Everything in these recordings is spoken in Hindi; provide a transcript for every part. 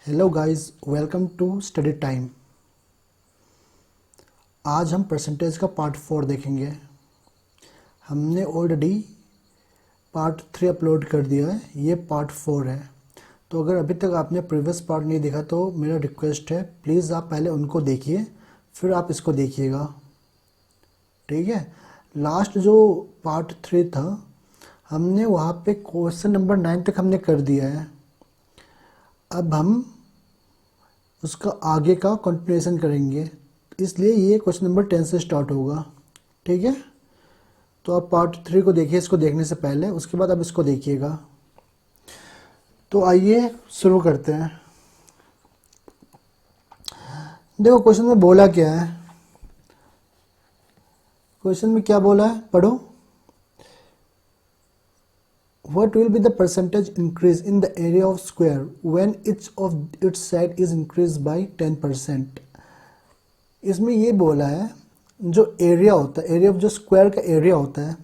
Hello guys, welcome to study time. आज हम परसेंटेज का पार्ट 4 देखेंगे। हमने ऑलरेडी पार्ट 3 अपलोड कर दिया है, ये पार्ट 4 है। तो अगर अभी तक आपने प्रीवियस पार्ट नहीं देखा तो मेरा रिक्वेस्ट है, प्लीज़ आप पहले उनको देखिए, फिर आप इसको देखिएगा, ठीक है। लास्ट जो पार्ट 3 था, हमने वहाँ पे क्वेश्चन नंबर 9 तक हमने कर दिया है। अब हम उसका आगे का कंटिन्यूएशन करेंगे, इसलिए ये क्वेश्चन नंबर 10 से स्टार्ट होगा, ठीक है। तो आप पार्ट 3 को देखिए इसको देखने से पहले, उसके बाद आप इसको देखिएगा। तो आइए शुरू करते हैं। देखो क्वेश्चन में बोला क्या है, क्वेश्चन में क्या बोला है पढ़ो। What will be the percentage increase in the area of square when each of its side is increased by 10%? इसमें ये बोला है जो एरिया होता है, एरिया ऑफ जो स्क्वायर का एरिया होता है,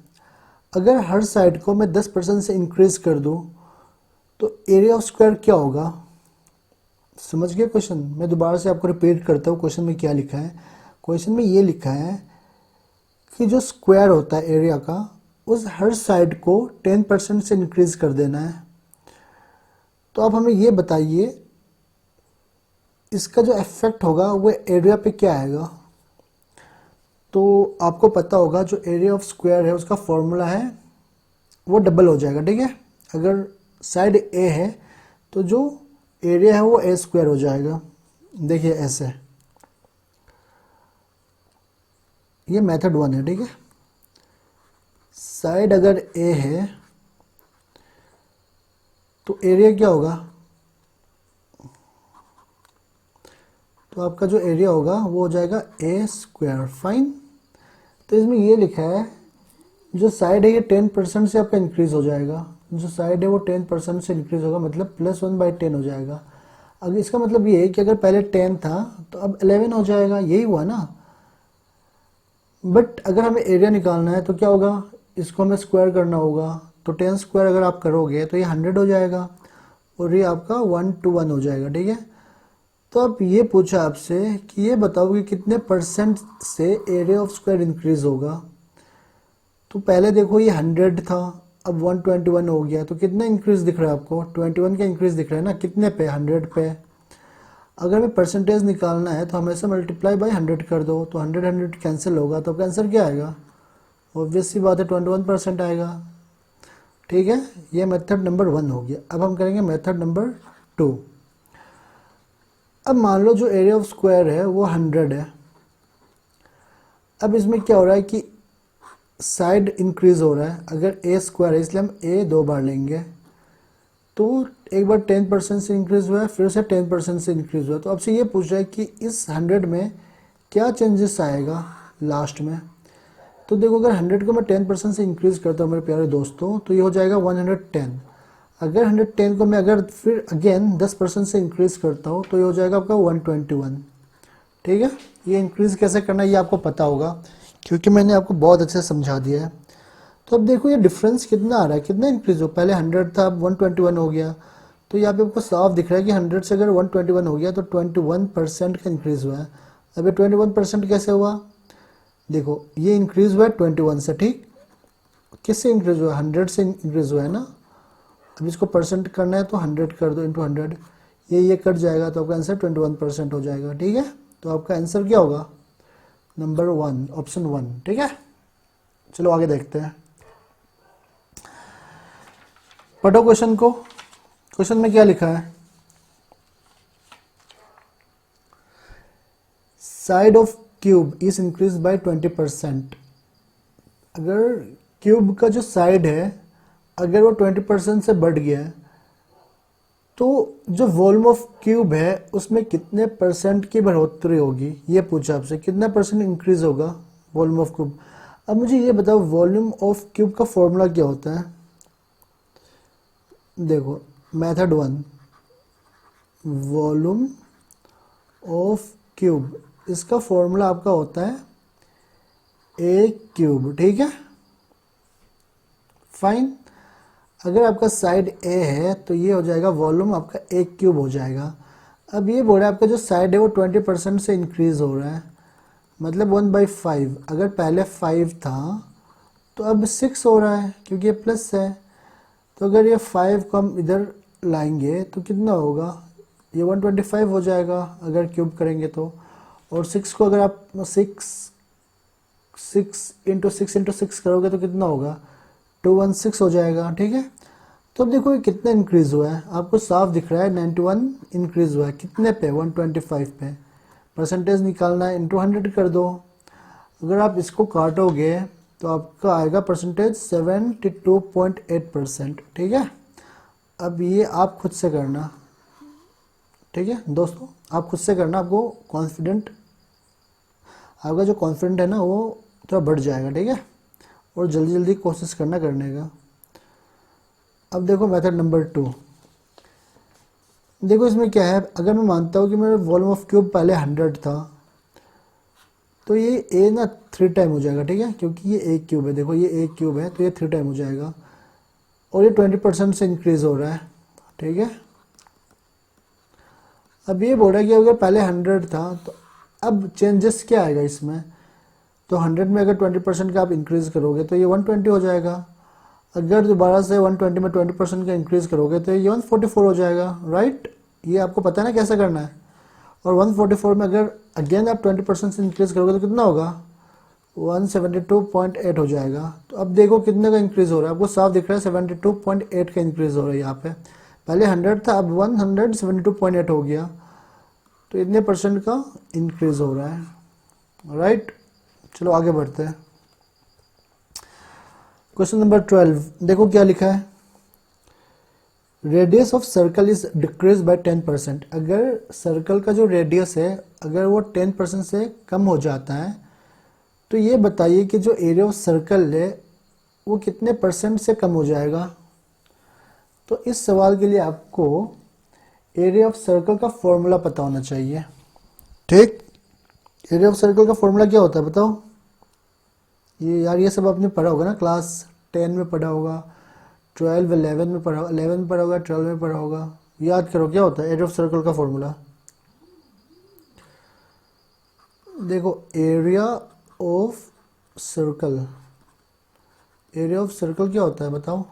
अगर हर साइड को मैं 10% से इंक्रीज कर दूं तो एरिया ऑफ स्क्वायर क्या होगा। समझ गए क्वेश्चन? मैं दोबारा से आपको रिपीट करता हूँ क्वेश्चन में क्या लिखा है। क्वेश्चन में ये लिखा है कि जो स्क्वायर होता है एरिया का, उस हर साइड को 10% से इंक्रीज कर देना है। तो आप हमें ये बताइए इसका जो इफेक्ट होगा वो एरिया पे क्या आएगा। तो आपको पता होगा जो एरिया ऑफ स्क्वायर है उसका फॉर्मूला है वो डबल हो जाएगा, ठीक है। अगर साइड ए है तो जो एरिया है वो ए स्क्वायर हो जाएगा। देखिए ऐसे, ये मेथड 1 है, ठीक है। साइड अगर ए है तो एरिया क्या होगा, तो आपका जो एरिया होगा वो हो जाएगा ए स्क्वायर। फाइन। तो इसमें ये लिखा है जो साइड है ये 10% से आपका इंक्रीज हो जाएगा, जो साइड है वो 10% से इंक्रीज होगा, मतलब +1/10 हो जाएगा। अगर इसका मतलब ये है कि अगर पहले 10 था तो अब 11 हो जाएगा, यही हुआ ना। बट अगर हमें एरिया निकालना है तो क्या होगा, इसको हमें स्क्वायर करना होगा। तो 10 स्क्वायर अगर आप करोगे तो ये 100 हो जाएगा और ये आपका 1:1 हो जाएगा, ठीक है। तो अब ये पूछा आपसे कि ये बताओ कि कितने परसेंट से एरिया ऑफ स्क्वायर इंक्रीज होगा। तो पहले देखो ये 100 था, अब 121 हो गया, तो कितना इंक्रीज दिख रहा है आपको, 21 का इंक्रीज दिख रहा है ना। कितने पे, 100 पे। अगर हमें परसेंटेज निकालना है तो हमेशा मल्टीप्लाई बाय 100 कर दो, तो 100 कैंसिल होगा, तो आंसर क्या आएगा, ऑब्वियस सी बात है 21% आएगा, ठीक है। ये मेथड नंबर 1 हो गया। अब हम करेंगे मेथड नंबर 2। अब मान लो जो एरिया ऑफ स्क्वायर है वो 100 है। अब इसमें क्या हो रहा है कि साइड इंक्रीज हो रहा है। अगर ए स्क्वायर है इसलिए हम ए 2 बार लेंगे, तो एक बार 10% से इंक्रीज हुआ है, फिर से 10% से इंक्रीज हुआ है। तो आपसे ये पूछ रहा है कि इस 100 में क्या चेंजेस आएगा लास्ट में। तो देखो अगर 100 को मैं 10% से इंक्रीज करता हूँ मेरे प्यारे दोस्तों, तो ये हो जाएगा 110। अगर 110 को मैं अगर फिर अगेन 10% से इंक्रीज करता हूँ तो ये हो जाएगा आपका 121, ठीक है। ये इंक्रीज कैसे करना है ये आपको पता होगा, क्योंकि मैंने आपको बहुत अच्छे से समझा दिया है। तो अब देखो ये डिफरेंस कितना आ रहा है, कितना इंक्रीज हो, पहले 100 था अब 121 हो गया। तो यहाँ पे आपको साफ दिख रहा है कि 100 से अगर 121 हो गया तो 21% का इंक्रीज हुआ है। अब ये 21% कैसे हुआ, देखो ये इंक्रीज हुआ है 21 से, ठीक। किससे इंक्रीज हुआ है, 100 से इंक्रीज हुआ है ना। अब इसको परसेंट करना है तो 100 कर दो इंटू 100, ये कट जाएगा तो आपका आंसर 21% हो जाएगा, ठीक है। तो आपका आंसर क्या होगा, नंबर 1, ऑप्शन 1, ठीक है। चलो आगे देखते हैं, पढ़ो क्वेश्चन को। क्वेश्चन में क्या लिखा है, side of cube is increase by 20%। अगर क्यूब का जो साइड है अगर वो 20% से बढ़ गया है तो जो वॉल्यूम ऑफ क्यूब है उसमें कितने परसेंट की बढ़ोतरी होगी, ये पूछा आपसे, कितना परसेंट इंक्रीज होगा वॉल्यूम ऑफ क्यूब। अब मुझे ये बताओ वॉल्यूम ऑफ क्यूब का फॉर्मूला क्या होता है। देखो मेथड 1, वॉल्यूम ऑफ क्यूब, इसका फॉर्मूला आपका होता है ए क्यूब, ठीक है। फाइन। अगर आपका साइड ए है तो ये हो जाएगा वॉल्यूम आपका ए क्यूब हो जाएगा। अब ये बोल रहा है आपका जो साइड है वो 20% से इंक्रीज़ हो रहा है, मतलब 1/5। अगर पहले 5 था तो अब 6 हो रहा है क्योंकि ये प्लस है। तो अगर ये 5 को हम इधर लाएंगे तो कितना होगा, ये 125 हो जाएगा अगर क्यूब करेंगे तो। और 6 को अगर आप 6 करोगे तो कितना होगा, 216 हो जाएगा। ठीक है, तो अब देखो ये कितना इंक्रीज़ हुआ है, आपको साफ दिख रहा है 91 इंक्रीज़ हुआ है। कितने पे, 125 पे। परसेंटेज निकालना है, इंटू 100 कर दो। अगर आप इसको काटोगे तो आपका आएगा परसेंटेज 72.8%। ठीक है, अब ये आप खुद से करना। ठीक है दोस्तों, आप खुद से करना, आपको कॉन्फिडेंट, आपका जो कॉन्फिडेंट है ना वो थोड़ा बढ़ जाएगा। ठीक है, और जल्दी जल्दी कोशिश करना करने का। अब देखो मेथड नंबर 2। देखो इसमें क्या है, अगर मैं मानता हूँ कि मेरा वॉल्यूम ऑफ क्यूब पहले 100 था तो ये ए ना 3 टाइम हो जाएगा। ठीक है, क्योंकि ये एक क्यूब है, देखो ये एक क्यूब है तो ये 3 टाइम हो जाएगा। और ये 20% से इंक्रीज़ हो रहा है। ठीक है, अब ये बोल रहा है कि अगर पहले 100 था तो अब चेंजेस क्या आएगा इसमें, तो 100 में अगर 20% का आप इंक्रीज़ करोगे तो ये 120 हो जाएगा। अगर दोबारा से 120 में 20% का इंक्रीज़ करोगे तो ये 144 हो जाएगा। राइट, ये आपको पता है ना कैसे करना है। और 144 में अगर अगेन आप 20% से इंक्रीज़ करोगे तो कितना होगा, 172.8 हो जाएगा। तो अब देखो कितने का इंक्रीज़ हो रहा है, आपको साफ दिख रहा है 72.8 का इंक्रीज़ हो रहा है यहाँ पे। पहले 100 था, अब 172.8 हो गया, तो इतने परसेंट का इंक्रीज़ हो रहा है। राइट, चलो आगे बढ़ते हैं। क्वेश्चन नंबर 12, देखो क्या लिखा है, radius of circle is decrease by 10%। अगर सर्कल का जो रेडियस है अगर वो 10% से कम हो जाता है तो ये बताइए कि जो एरिया ऑफ सर्कल है वो कितने परसेंट से कम हो जाएगा। तो इस सवाल के लिए आपको एरिया ऑफ सर्कल का फॉर्मूला पता होना चाहिए। ठीक, एरिया ऑफ सर्कल का फॉर्मूला क्या होता है बताओ। ये यार ये सब आपने पढ़ा होगा ना, क्लास 10 में पढ़ा होगा, 12 11 में पढ़ा, 11 में पढ़ा होगा, 12 में पढ़ा होगा। याद करो क्या होता है एरिया ऑफ सर्कल का फॉर्मूला। देखो area of circle, area of circle क्या होता है बताओ।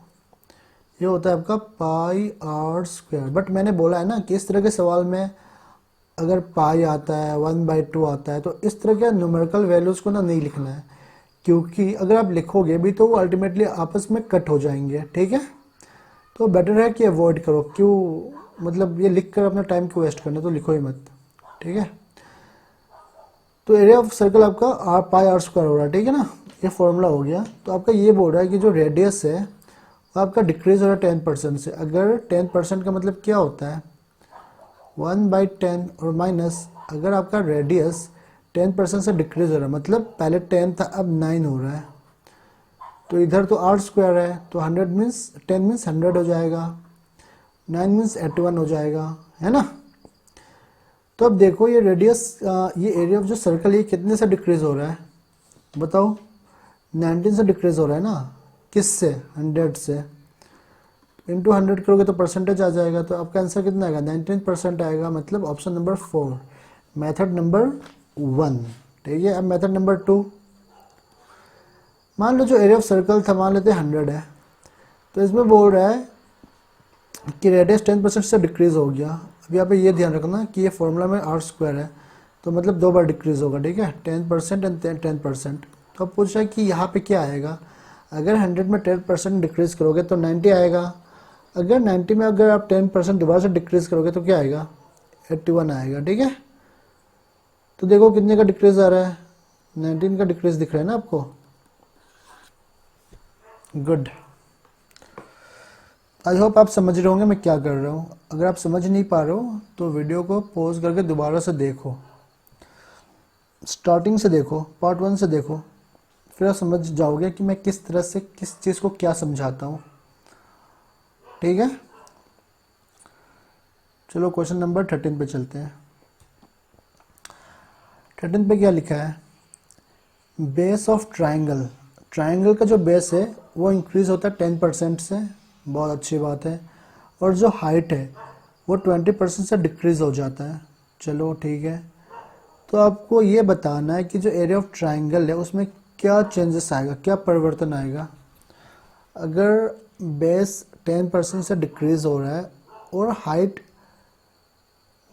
ये होता है आपका पाई आर स्क्वायर। बट मैंने बोला है ना कि इस तरह के सवाल में अगर पाई आता है 1/2 आता है तो इस तरह के न्यूमेरिकल वैल्यूज़ को ना नहीं लिखना है, क्योंकि अगर आप लिखोगे भी तो वो अल्टीमेटली आपस में कट हो जाएंगे। ठीक है, तो बेटर है कि अवॉइड करो। क्यों, मतलब ये लिख कर अपना टाइम क्यों वेस्ट करना, तो लिखो ही मत। ठीक है, तो एरिया ऑफ सर्कल आपका पाई आर स्क्वायर हो रहा है। ठीक है ना, ये फॉर्मूला हो गया। तो आपका ये बोल रहा है कि जो रेडियस है वो आपका डिक्रीज हो रहा है 10% से। अगर 10% का मतलब क्या होता है, 1/10, और माइनस अगर आपका रेडियस 10% से डिक्रीज हो रहा है, मतलब पहले 10 था अब 9 हो रहा है, तो इधर तो आर स्क्वायर है, तो 100 मीन्स 10 मीन्स 100 हो जाएगा, 9 मीन्स 81 हो जाएगा, है ना। तो अब देखो ये रेडियस, ये एरिया ऑफ जो सर्कल ये कितने से डिक्रीज हो रहा है बताओ, 19 से डिक्रीज हो रहा है ना। किससे, 100 से। इंटू 100 करोगे तो परसेंटेज आ जाएगा, तो आपका आंसर कितना आएगा, 19% आएगा। मतलब ऑप्शन नंबर 4, मेथड नंबर 1। ठीक है, अब मेथड नंबर 2। मान लो जो एरिया ऑफ सर्कल था मान लेते 100 है, तो इसमें बोल रहा है कि रेडियस 10% से डिक्रीज हो गया। अब यहाँ पे ये ध्यान रखना कि ये फॉर्मूला में आर स्क्वायर है, तो मतलब 2 बार डिक्रीज होगा। ठीक है, 10% एंड 10%। तो अब पूछ रहा है कि यहाँ पे क्या आएगा, अगर 100 में 10% डिक्रीज करोगे तो 90 आएगा। अगर 90 में अगर आप 10% दोबारा से डिक्रीज करोगे तो क्या आएगा, 81 आएगा। ठीक है, तो देखो कितने का डिक्रीज आ रहा है, 19 का डिक्रीज दिख रहा है ना आपको। गुड, आई होप आप समझ रहे होंगे मैं क्या कर रहा हूँ। अगर आप समझ नहीं पा रहे हो तो वीडियो को पॉज करके दोबारा से देखो, स्टार्टिंग से देखो, पार्ट 1 से देखो, फिर आप समझ जाओगे कि मैं किस तरह से किस चीज़ को क्या समझाता हूँ। ठीक है, चलो क्वेश्चन नंबर 13 पे चलते हैं। 13 पे क्या लिखा है, बेस ऑफ ट्राइंगल। ट्राइंगल का जो बेस है वो इंक्रीज होता है 10% से, बहुत अच्छी बात है। और जो हाइट है वो 20% से डिक्रीज हो जाता है। चलो ठीक है, तो आपको ये बताना है कि जो एरिया ऑफ ट्राइंगल है उसमें क्या चेंजेस आएगा, क्या परिवर्तन आएगा। अगर बेस 10% से डिक्रीज हो रहा है और हाइट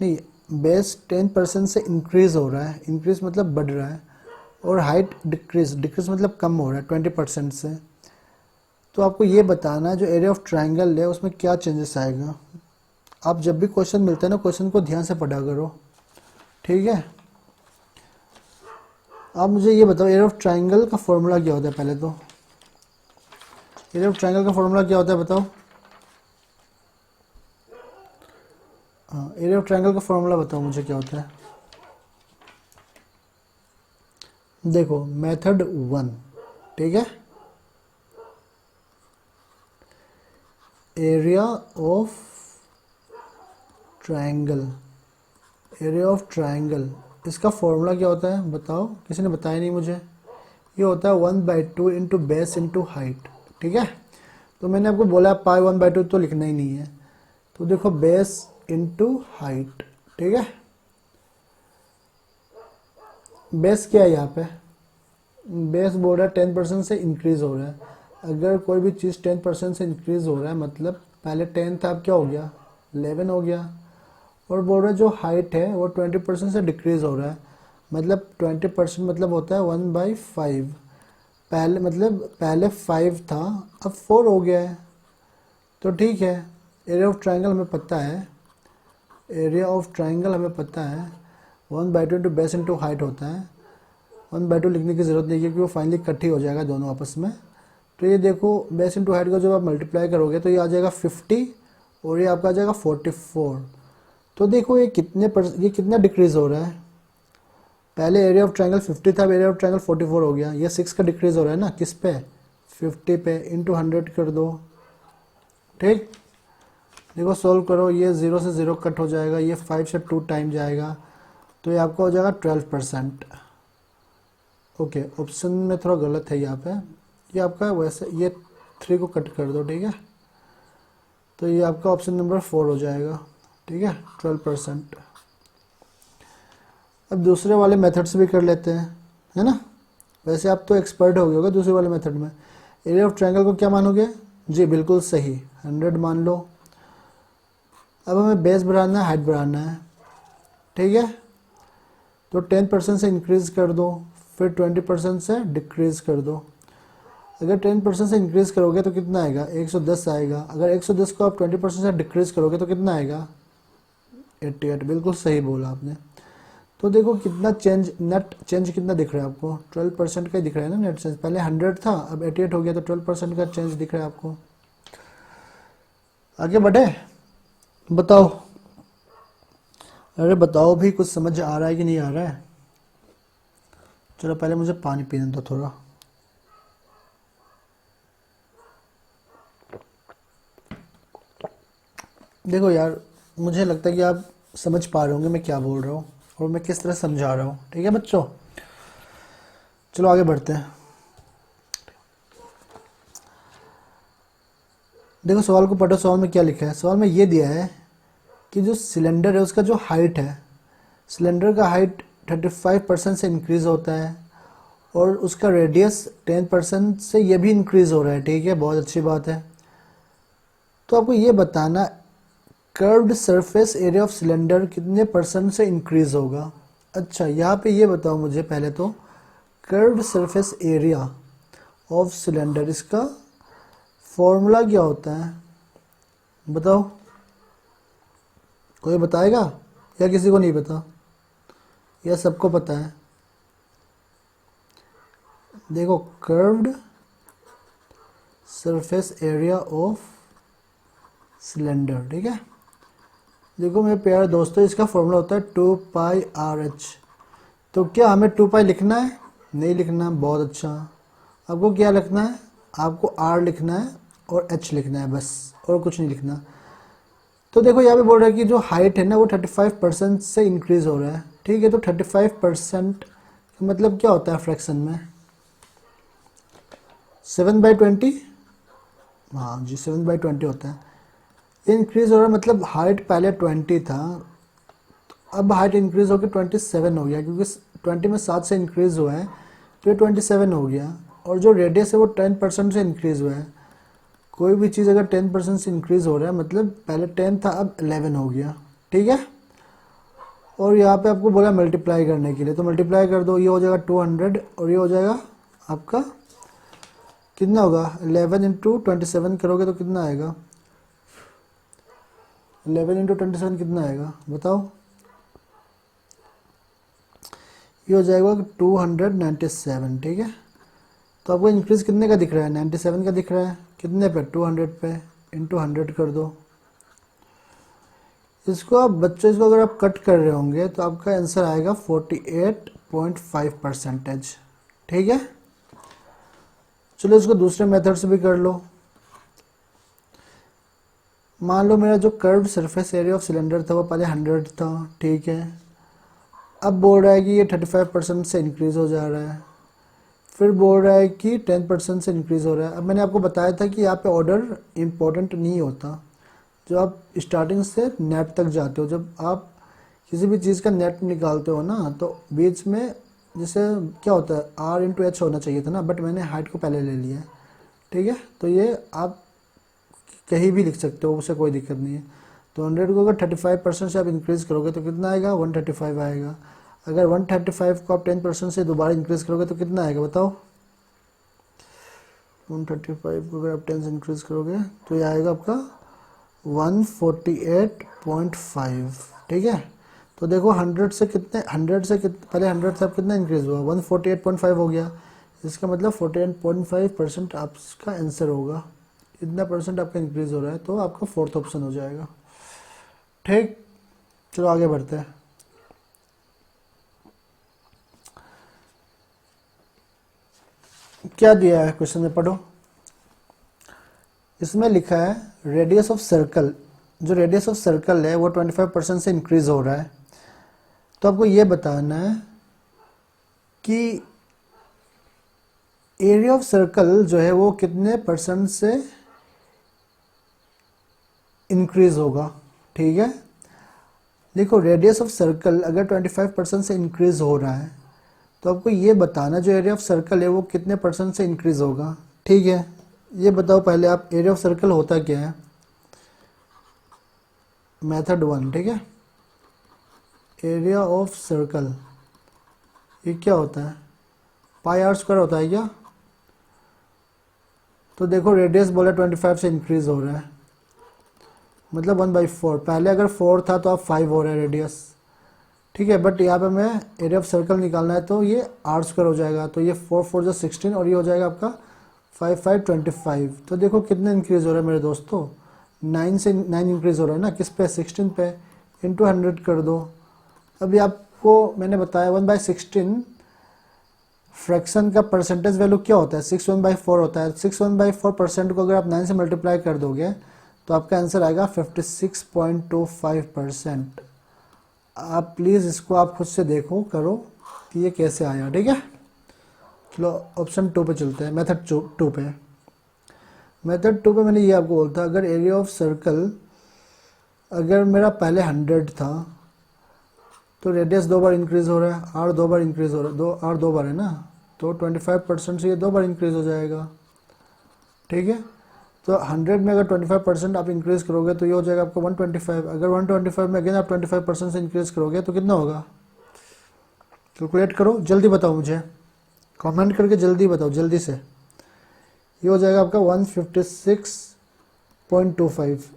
नहीं, बेस 10% से इंक्रीज हो रहा है, इंक्रीज मतलब बढ़ रहा है, और हाइट डिक्रीज, डिक्रीज मतलब कम हो रहा है 20% से, तो आपको ये बताना है जो एरिया ऑफ ट्राइंगल है उसमें क्या चेंजेस आएगा। आप जब भी क्वेश्चन मिलते हैं ना, क्वेश्चन को ध्यान से पढ़ा करो, ठीक है। आप मुझे ये बताओ एरिया ऑफ ट्राइंगल का फॉर्मूला क्या होता है। पहले तो एरिया ऑफ ट्राइंगल का फॉर्मूला क्या होता है बताओ। हाँ, एरिया ऑफ ट्राइंगल का फॉर्मूला बताओ मुझे क्या होता है। देखो मेथड 1, ठीक है, area of triangle, area of triangle, इसका फॉर्मूला क्या होता है बताओ, किसी ने बताया नहीं मुझे। ये होता है 1/2 इंटू बेस इंटू हाइट, ठीक है। तो मैंने आपको बोला पाई 1/2 तो लिखना ही नहीं है, तो देखो बेस इंटू हाइट, ठीक है। बेस क्या है यहाँ पे, बेस बोल रहा है 10% से इंक्रीज हो रहा है। अगर कोई भी चीज़ 10% से इंक्रीज हो रहा है मतलब पहले 10 था, अब क्या हो गया 11 हो गया। और बोल रहा है जो हाइट है वो 20% से डिक्रीज हो रहा है, मतलब 20% मतलब होता है 1/5। पहले मतलब पहले 5 था, अब 4 हो गया है। तो ठीक है, एरिया ऑफ ट्राइंगल हमें पता है, एरिया ऑफ ट्राइंगल हमें पता है 1/2 इंटू बेस इंटू हाइट होता है। 1/2 लिखने की ज़रूरत नहीं है क्योंकि वो फाइनली इकट्ठी हो जाएगा दोनों आपस में। तो ये देखो बेस इंटू हाइट का जब आप मल्टीप्लाई करोगे तो ये आ जाएगा 50 और ये आपका आ जाएगा 44। तो देखो ये ये कितना डिक्रीज हो रहा है। पहले एरिया ऑफ ट्राइंगल 50 था, अब एरिया ऑफ ट्राइंगल 44 हो गया। ये 6 का डिक्रीज हो रहा है ना, किस पे 50 पे, इंटू 100 कर दो, ठीक। देखो सोल्व करो, ये 0 से 0 कट हो जाएगा, ये 5 से 2 टाइम जाएगा, तो ये आपका हो जाएगा 12%। ओके, ऑप्शन में थोड़ा गलत है यहाँ पे, ये आपका वैसे ये 3 को कट कर दो, ठीक है। तो ये आपका ऑप्शन नंबर 4 हो जाएगा, ठीक है, 12%। अब दूसरे वाले मेथड से भी कर लेते हैं, है ना। वैसे आप तो एक्सपर्ट हो गए होगे दूसरे वाले मेथड में। एरिया ऑफ ट्रायंगल को क्या मानोगे जी, बिल्कुल सही 100 मान लो। अब हमें बेस बढ़ाना है, हाइट बढ़ाना है, ठीक है। तो 10% से इंक्रीज कर दो, फिर 20% से डिक्रीज कर दो। अगर 10% से इंक्रीज करोगे तो कितना आएगा 110 आएगा। अगर 110 को आप 20% से डिक्रीज करोगे तो कितना आएगा 88। बिल्कुल सही बोला आपने। तो देखो कितना चेंज, नेट चेंज कितना दिख रहा है आपको, 12% का ही दिख रहा है ना नेट चेंज। पहले 100 था, अब 88 हो गया, तो 12% का चेंज दिख रहा है आपको। आगे बढ़े, बताओ। अरे बताओ भी, कुछ समझ आ रहा है कि नहीं आ रहा है। चलो पहले मुझे पानी पीने दो थोड़ा। देखो यार, मुझे लगता है कि आप समझ पा रहे होंगे मैं क्या बोल रहा हूँ और मैं किस तरह समझा रहा हूँ, ठीक है बच्चों। चलो आगे बढ़ते हैं। देखो सवाल को पढ़ो, सवाल में क्या लिखा है। सवाल में ये दिया है कि जो सिलेंडर है उसका जो हाइट है, सिलेंडर का हाइट 35% से इंक्रीज़ होता है और उसका रेडियस 10% से ये भी इंक्रीज़ हो रहा है, ठीक है, बहुत अच्छी बात है। तो आपको ये बताना curved surface area of cylinder कितने % से इंक्रीज़ होगा। अच्छा, यहाँ पे ये बताओ मुझे पहले तो, curved surface area of cylinder, इसका फॉर्मूला क्या होता है बताओ। कोई बताएगा या किसी को नहीं पता, या सबको पता है। देखो curved surface area of cylinder, ठीक है। देखो मेरे प्यारे दोस्तों, इसका फॉर्मूला होता है 2πRh। तो क्या हमें 2π लिखना है? नहीं लिखना। बहुत अच्छा। आपको क्या लिखना है? आपको r लिखना है और h लिखना है, बस, और कुछ नहीं लिखना। तो देखो यहाँ पे बोल रहा है कि जो हाइट है ना वो 35% से इंक्रीज हो रहा है, ठीक है। तो 35% मतलब क्या होता है फ्रैक्शन में, 7/20। हाँ जी, 7/20 होता है। ये इंक्रीज हो रहा है, मतलब हाइट पहले 20 था, अब हाइट इंक्रीज होकर 27 हो गया, क्योंकि 20 में 7 से इंक्रीज हुआ है तो ये 27 हो गया। और जो रेडियस है वो 10% से इंक्रीज हुआ है। कोई भी चीज़ अगर 10% से इंक्रीज हो रहा है मतलब पहले 10 था अब 11 हो गया, ठीक है। और यहाँ पे आपको बोला मल्टीप्लाई करने के लिए, तो मल्टीप्लाई कर दो, ये हो जाएगा 200 और ये हो जाएगा आपका कितना होगा 11 इंटू 27 करोगे तो कितना आएगा, 11 इंटू 27 कितना आएगा बताओ। ये हो जाएगा 297, ठीक है। तो आपको इंक्रीज कितने का दिख रहा है, 97 का दिख रहा है, कितने पे 200 पे, इंटू 100 कर दो। इसको आप बच्चों, इसको अगर आप कट कर रहे होंगे तो आपका आंसर आएगा 48.5%, ठीक है। चलो इसको दूसरे मेथड से भी कर लो। मान लो मेरा जो curved surface area of cylinder था वो पहले 100 था, ठीक है। अब बोल रहा है कि ये 35% से इंक्रीज़ हो जा रहा है, फिर बोल रहा है कि 10% से इंक्रीज़ हो रहा है। अब मैंने आपको बताया था कि यहाँ पे ऑर्डर इम्पोर्टेंट नहीं होता, जो आप स्टार्टिंग से नेट तक जाते हो, जब आप किसी भी चीज़ का नेट निकालते हो ना तो बीच में जैसे क्या होता है R इंटू एच होना चाहिए था ना, बट मैंने हाइट को पहले ले लिया है, ठीक है। तो ये आप कहीं भी लिख सकते हो, उससे कोई दिक्कत नहीं है। तो 100 को अगर 35% से आप इंक्रीज़ करोगे तो कितना आएगा 135 आएगा। अगर 135 को आप 10% से दोबारा इंक्रीज़ करोगे तो कितना आएगा बताओ। 135 को अगर आप 10 से इंक्रीज़ करोगे तो ये आएगा आपका 148.5, ठीक है। तो देखो 100 से कितने, 100 से पहले 100 से आप कितना इंक्रीज़ हुआ 148.5 हो गया। इसका मतलब 48.5% आपका आंसर होगा। इतना परसेंट आपका इंक्रीज़ हो रहा है तो आपका फोर्थ ऑप्शन हो जाएगा, ठीक। चलो आगे बढ़ते हैं। क्या दिया है क्वेश्चन में, पढ़ो। इसमें लिखा है रेडियस ऑफ सर्कल, जो रेडियस ऑफ सर्कल है वो 25% से इंक्रीज हो रहा है। तो आपको ये बताना है कि एरिया ऑफ सर्कल जो है वो कितने परसेंट से इंक्रीज होगा, ठीक है। देखो रेडियस ऑफ सर्कल अगर 25% से इंक्रीज हो रहा है तो आपको ये बताना जो एरिया ऑफ सर्कल है वो कितने परसेंट से इंक्रीज होगा, ठीक है। ये बताओ पहले आप, एरिया ऑफ सर्कल होता क्या है, मेथड 1, ठीक है। एरिया ऑफ सर्कल ये क्या होता है, पाई आर स्क्वायर होता है क्या। तो देखो रेडियस बोला 25 से इंक्रीज हो रहा है, मतलब 1/4, पहले अगर 4 था तो अब 5 हो रहा है रेडियस, ठीक है। बट यहाँ पे हमें एरिया ऑफ सर्कल निकालना है तो ये आर स्क्वायर हो जाएगा, तो ये 4 4 जो 16 और ये हो जाएगा आपका 5 5 25। तो देखो कितने इंक्रीज़ हो रहा है मेरे दोस्तों, 9 से 9 इंक्रीज़ हो रहा है ना, किस पे 16 पे, इंटू 100 कर दो। अभी आपको मैंने बताया 1/16 फ्रैक्शन का परसेंटेज वैल्यू क्या होता है, 6 1/4 होता है। 6 1/4% को अगर आप 9 से मल्टीप्लाई कर दोगे तो आपका आंसर आएगा 56.25%। आप प्लीज़ इसको आप खुद से देखो करो कि ये कैसे आया, ठीक है। चलो ऑप्शन 2 पे चलते हैं, मेथड 2 पे। मेथड 2 पे मैंने ये आपको बोलता, अगर एरिया ऑफ सर्कल अगर मेरा पहले 100 था तो रेडियस 2 बार इंक्रीज हो रहा है, आर 2 बार इंक्रीज हो रहा है, आर 2 बार है ना, तो 25% से ये 2 बार इंक्रीज हो जाएगा, ठीक है। तो 100 में अगर 25% आप इंक्रीज करोगे तो ये हो जाएगा आपको 125। अगर 125 में अगेन आप 25% से इंक्रीज करोगे तो कितना होगा, कैलकुलेट करो, जल्दी बताओ मुझे, कमेंट करके जल्दी बताओ, जल्दी से। ये हो जाएगा आपका 156.25।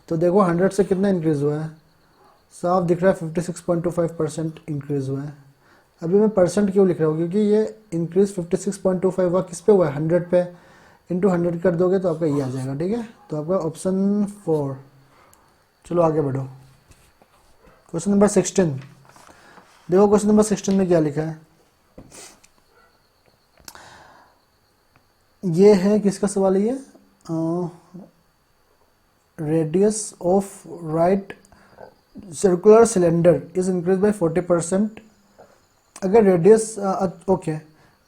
तो देखो 100 से कितना इंक्रीज हुआ है, साफ दिख रहा है 56.25% इंक्रीज हुआ है। अभी मैं परसेंट क्यों लिख रहा हूँ, क्योंकि ये इंक्रीज 56.25 हुआ किस पे हुआ है 100 पे, इंटू 100 कर दोगे तो आपका ये आ जाएगा, ठीक है। तो आपका ऑप्शन 4। चलो आगे बढ़ो, क्वेश्चन नंबर 16 देखो। क्वेश्चन नंबर 16 में क्या लिखा है, ये है किसका सवाल है, ये radius of right circular cylinder is increase by 40%। अगर रेडियस ओके,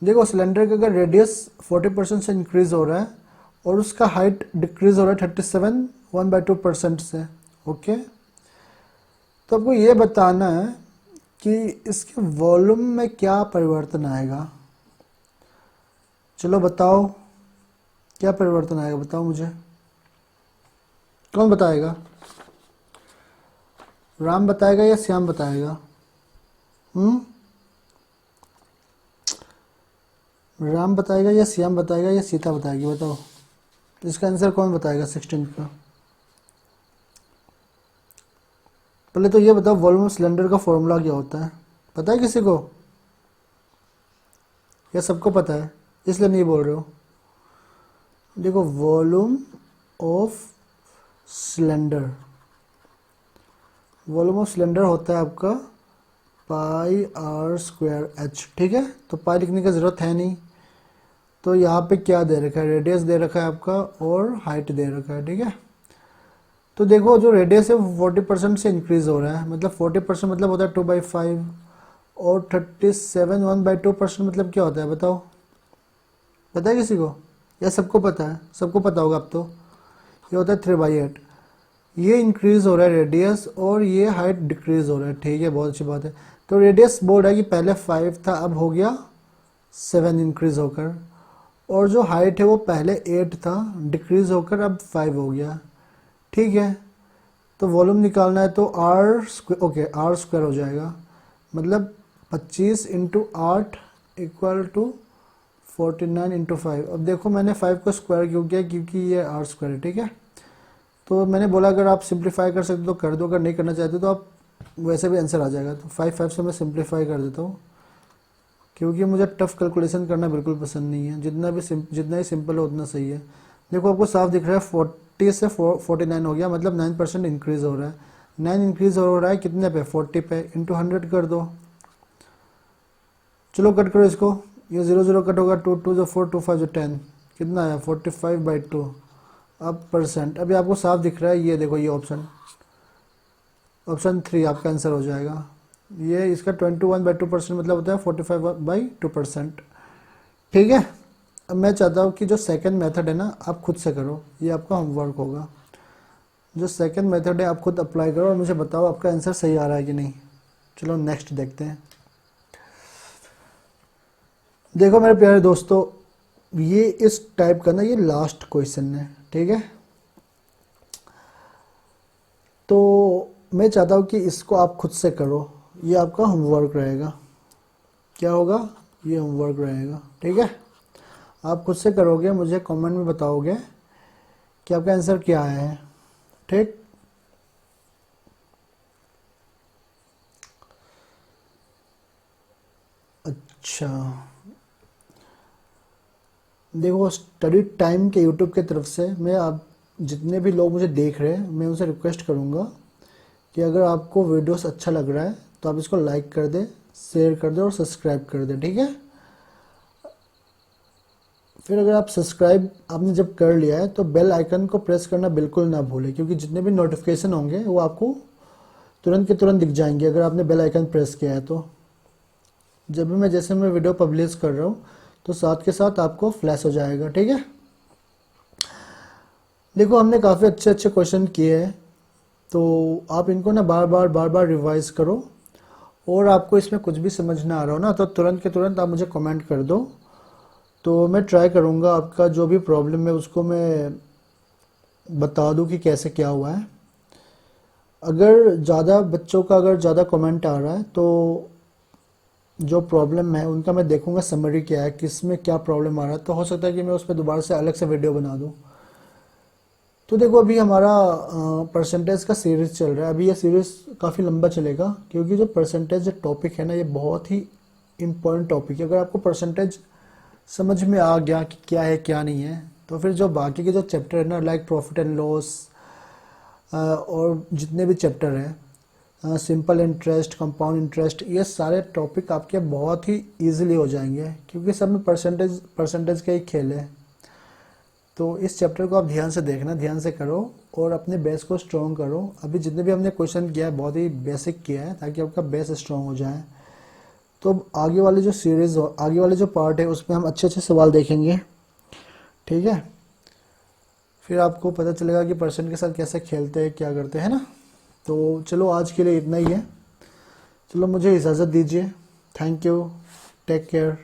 देखो सिलेंडर का अगर रेडियस 40% से इंक्रीज हो रहा है और उसका हाइट डिक्रीज हो रहा है 37 1/2% से। ओके, तो आपको ये बताना है कि इसके वॉल्यूम में क्या परिवर्तन आएगा। चलो बताओ, क्या परिवर्तन आएगा, बताओ मुझे, कौन बताएगा? राम बताएगा या श्याम बताएगा? राम बताएगा या श्याम बताएगा या सीता बताएगी? बताओ, इसका आंसर कौन बताएगा 16 का? पहले तो ये बताओ, वॉल्यूम सिलेंडर का फॉर्मूला क्या होता है? पता है किसी को, या सबको पता है इसलिए नहीं बोल रहे हो? देखो, volume of cylinder, volume of cylinder होता है आपका πr²h। ठीक है, तो पाई लिखने की ज़रूरत है नहीं। तो यहाँ पे क्या दे रखा है, रेडियस दे रखा है आपका और हाइट दे रखा है। ठीक है, तो देखो जो रेडियस है वो 40% से इंक्रीज हो रहा है, मतलब 40% मतलब होता है 2/5, और 37 1/2% मतलब क्या होता है बताओ? पता है किसी को, या सबको पता है? सबको पता होगा अब तो। ये होता है 3/8। ये इंक्रीज हो रहा है रेडियस और ये हाइट डिक्रीज हो रहा है। ठीक है, बहुत अच्छी बात है। तो रेडियस बोल रहा है कि पहले 5 था, अब हो गया 7 इंक्रीज होकर, और जो हाइट है वो पहले 8 था, डिक्रीज होकर अब 5 हो गया। ठीक है, तो वॉल्यूम निकालना है तो r square, okay r square हो जाएगा, मतलब 25 × 8 = 49 × 5। अब देखो मैंने 5 को स्क्वायर क्यों किया, क्योंकि ये आर स्क्वायर है। ठीक है, तो मैंने बोला अगर आप सिंप्लीफाई कर सकते तो कर दो, अगर नहीं करना चाहते तो आप वैसे भी आंसर आ जाएगा। तो 5 से मैं सिंप्लीफाई कर देता हूँ, क्योंकि मुझे टफ कैलकुलेशन करना बिल्कुल पसंद नहीं है। जितना ही सिंपल हो उतना सही है। देखो आपको साफ दिख रहा है 40 से 49 हो गया, मतलब 9% इंक्रीज़ हो रहा है। 9 इंक्रीज़ हो रहा है कितने पे, 40 पे, इंटू 100 कर दो। चलो कट करो इसको, ये 0 0 कट होगा, 2 2 जो 4 2 5 जो 10, कितना आया 45/2। अब परसेंट अभी आपको साफ दिख रहा है, ये देखो ये ऑप्शन 3 आपका आंसर हो जाएगा। ये इसका 21/2% मतलब होता है 45/2%। ठीक है, अब मैं चाहता हूँ कि जो सेकंड मेथड है ना आप खुद से करो, ये आपका होमवर्क होगा। जो सेकंड मेथड है आप खुद अप्लाई करो और मुझे बताओ आपका आंसर सही आ रहा है कि नहीं। चलो नेक्स्ट देखते हैं। देखो मेरे प्यारे दोस्तों, ये इस टाइप का ना ये लास्ट क्वेश्चन है। ठीक है, तो मैं चाहता हूँ कि इसको आप खुद से करो, ये आपका होमवर्क रहेगा। क्या होगा, ये होमवर्क रहेगा। ठीक है, आप खुद से करोगे, मुझे कमेंट में बताओगे कि आपका आंसर क्या आया है। ठीक, अच्छा देखो, स्टडी टाइम के यूट्यूब की तरफ से मैं आप जितने भी लोग मुझे देख रहे हैं मैं उनसे रिक्वेस्ट करूँगा कि अगर आपको वीडियोस अच्छा लग रहा है तो आप इसको लाइक कर दें, शेयर कर दें और सब्सक्राइब कर दें। ठीक है, फिर अगर आप सब्सक्राइब आपने जब कर लिया है तो बेल आइकन को प्रेस करना बिल्कुल ना भूलें, क्योंकि जितने भी नोटिफिकेशन होंगे वो आपको तुरंत के तुरंत दिख जाएंगे अगर आपने बेल आइकन प्रेस किया है। तो जब भी मैं वीडियो पब्लिश कर रहा हूँ तो साथ के साथ आपको फ्लैश हो जाएगा। ठीक है, देखो हमने काफ़ी अच्छे अच्छे क्वेश्चन किए हैं, तो आप इनको ना बार बार रिवाइज करो, और आपको इसमें कुछ भी समझ ना आ रहा हो ना तो तुरंत के तुरंत आप मुझे कमेंट कर दो, तो मैं ट्राई करूँगा आपका जो भी प्रॉब्लम है उसको मैं बता दूँ कि कैसे क्या हुआ है। अगर ज़्यादा बच्चों का अगर ज़्यादा कमेंट आ रहा है तो जो प्रॉब्लम है उनका मैं देखूंगा समरी क्या है, किस में क्या प्रॉब्लम आ रहा है, तो हो सकता है कि मैं उस पर दोबारा से अलग से वीडियो बना दूं। तो देखो अभी हमारा परसेंटेज का सीरीज़ चल रहा है, अभी ये सीरीज़ काफ़ी लंबा चलेगा, क्योंकि जो परसेंटेज टॉपिक है ना ये बहुत ही इम्पोर्टेंट टॉपिक है। अगर आपको परसेंटेज समझ में आ गया कि क्या है क्या नहीं है, तो फिर जो बाकी के जो चैप्टर है ना, लाइक प्रॉफिट एंड लॉस और जितने भी चैप्टर हैं, सिंपल इंटरेस्ट, कंपाउंड इंटरेस्ट, ये सारे टॉपिक आपके बहुत ही इजीली हो जाएंगे, क्योंकि सब में परसेंटेज का ही खेल है। तो इस चैप्टर को आप ध्यान से देखना, ध्यान से करो और अपने बेस को स्ट्रॉन्ग करो। अभी जितने भी हमने क्वेश्चन किया है बहुत ही बेसिक किया है, ताकि आपका बेस स्ट्रॉन्ग हो जाए। तो आगे वाले जो सीरीज़ हो, आगे वाले जो पार्ट है उसमें हम अच्छे अच्छे सवाल देखेंगे। ठीक है, फिर आपको पता चलेगा कि परसेंट के साथ कैसे खेलते हैं, क्या करते हैं ना। तो चलो आज के लिए इतना ही है, चलो मुझे इजाज़त दीजिए। Thank you, take care.